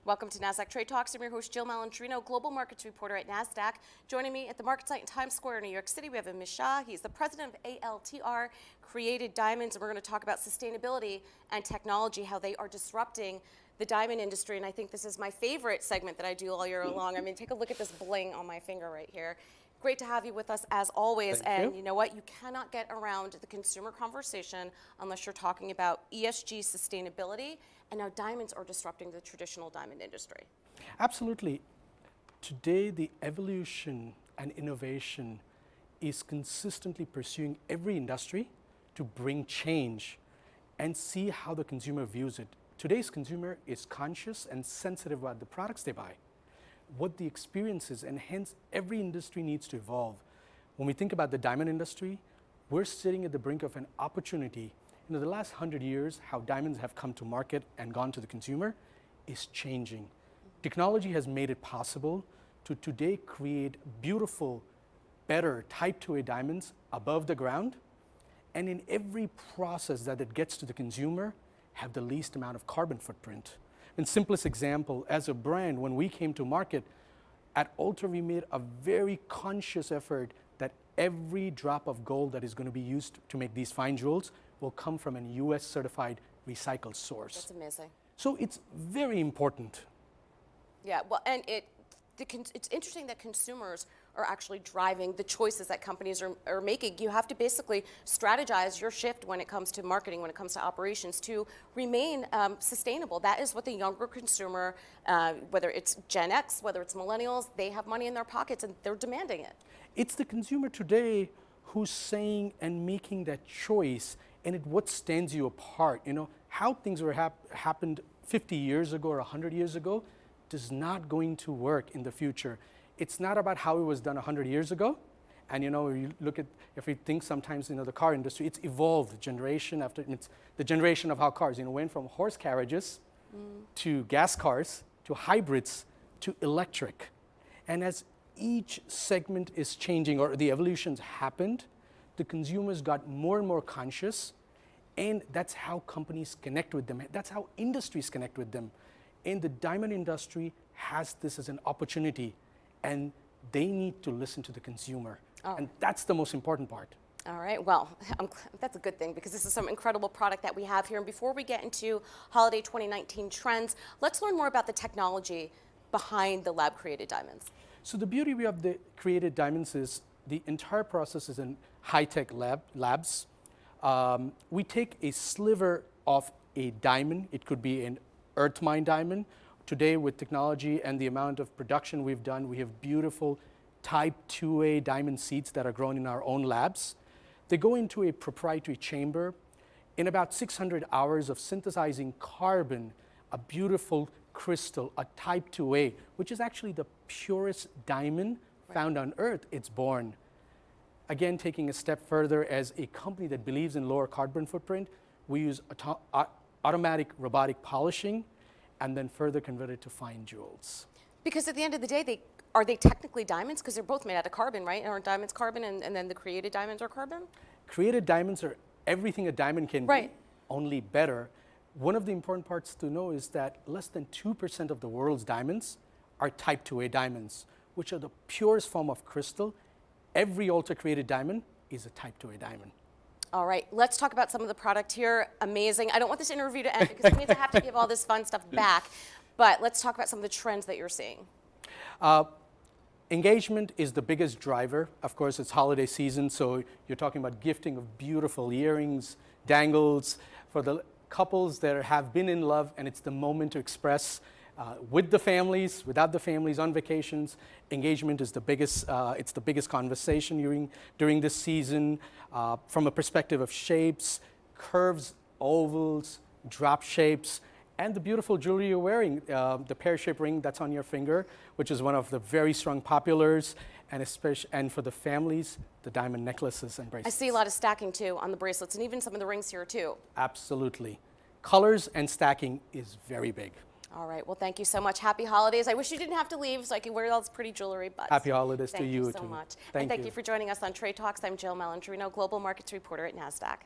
Welcome to Nasdaq Trade Talks. I'm your host, Jill Malandrino, Global Markets Reporter at Nasdaq. Joining me at the market site in Times Square, New York City, we have Amish Shah. He's the president of ALTR Created Diamonds, and we're going to talk about sustainability and technology, how they are disrupting the diamond industry. And I think this is my favorite segment that I do all year long. I mean, take a look at this bling on my finger right here. Great to have you with us as always. And you know what? You cannot get around the consumer conversation unless you're talking about ESG sustainability. And now diamonds are disrupting the traditional diamond industry. Absolutely. Today, the evolution and innovation is consistently pursuing every industry to bring change and see how the consumer views it. Today's consumer is conscious and sensitive about the products they buy, what the experience is, and hence every industry needs to evolve. When we think about the diamond industry, we're sitting at the brink of an opportunity. You know, the last 100 years, how diamonds have come to market and gone to the consumer is changing. Technology has made it possible to today create beautiful, better Type 2A diamonds above the ground, and in every process that it gets to the consumer, have the least amount of carbon footprint. In simplest example, as a brand, when we came to market, at ALTR we made a very conscious effort that every drop of gold that is going to be used to make these fine jewels will come from an US certified recycled source. That's amazing. So it's very important. Yeah, well, and it's interesting that consumers are actually driving the choices that companies are making. You have to basically strategize your shift when it comes to marketing, when it comes to operations, to remain sustainable. That is what the younger consumer, whether it's Gen X, whether it's millennials, they have money in their pockets and they're demanding it. It's the consumer today who's saying and making that choice, and what stands you apart. You know, how things were happened 50 years ago or 100 years ago is not going to work in the future. It's not about how it was done 100 years ago. And you know, you look at, if we think sometimes, you know, the car industry, it's evolved generation after, it's the generation of how cars, you know, went from horse carriages to gas cars, to hybrids, to electric. And as each segment is changing, or the evolutions happened, the consumers got more and more conscious, and that's how companies connect with them. That's how industries connect with them. And the diamond industry has this as an opportunity, and they need to listen to the consumer. Oh. And that's the most important part. All right, well, that's a good thing because this is some incredible product that we have here. And before we get into holiday 2019 trends, let's learn more about the technology behind the lab created diamonds. So the beauty of the created diamonds is the entire process is in high-tech labs. We take a sliver of a diamond. It could be an earth mine diamond. Today, with technology and the amount of production we've done, we have beautiful Type 2A diamond seeds that are grown in our own labs. They go into a proprietary chamber. In about 600 hours of synthesizing carbon, a beautiful crystal, a Type 2A, which is actually the purest diamond found on Earth, it's born. Again, taking a step further, as a company that believes in lower carbon footprint, we use automatic robotic polishing, and then further convert it to fine jewels. Because at the end of the day, are they technically diamonds? Because they're both made out of carbon, right? Aren't diamonds carbon, and then the created diamonds are carbon? Created diamonds are everything a diamond can be, only better. One of the important parts to know is that less than 2% of the world's diamonds are Type 2A diamonds, which are the purest form of crystal. Every ALTR created diamond is a Type 2A diamond. All right, let's talk about some of the product here. Amazing. I don't want this interview to end because we need to have to give all this fun stuff back. But let's talk about some of the trends that you're seeing. Engagement is the biggest driver. Of course, it's holiday season, so you're talking about gifting of beautiful earrings, dangles, for the couples that have been in love, and it's the moment to express with the families, without the families, on vacations. Engagement is the biggest, it's the biggest conversation during this season, from a perspective of shapes, curves, ovals, drop shapes, and the beautiful jewelry you're wearing, the pear-shaped ring that's on your finger, which is one of the very strong populars, and for the families, the diamond necklaces and bracelets. I see a lot of stacking too on the bracelets, and even some of the rings here too. Absolutely. Colors and stacking is very big. All right, well, thank you so much. Happy holidays. I wish you didn't have to leave so I could wear all this pretty jewelry, but happy holidays to you too. Thank you so much. And thank you for joining us on Trade Talks. I'm Jill Malandrino, Global Markets Reporter at Nasdaq.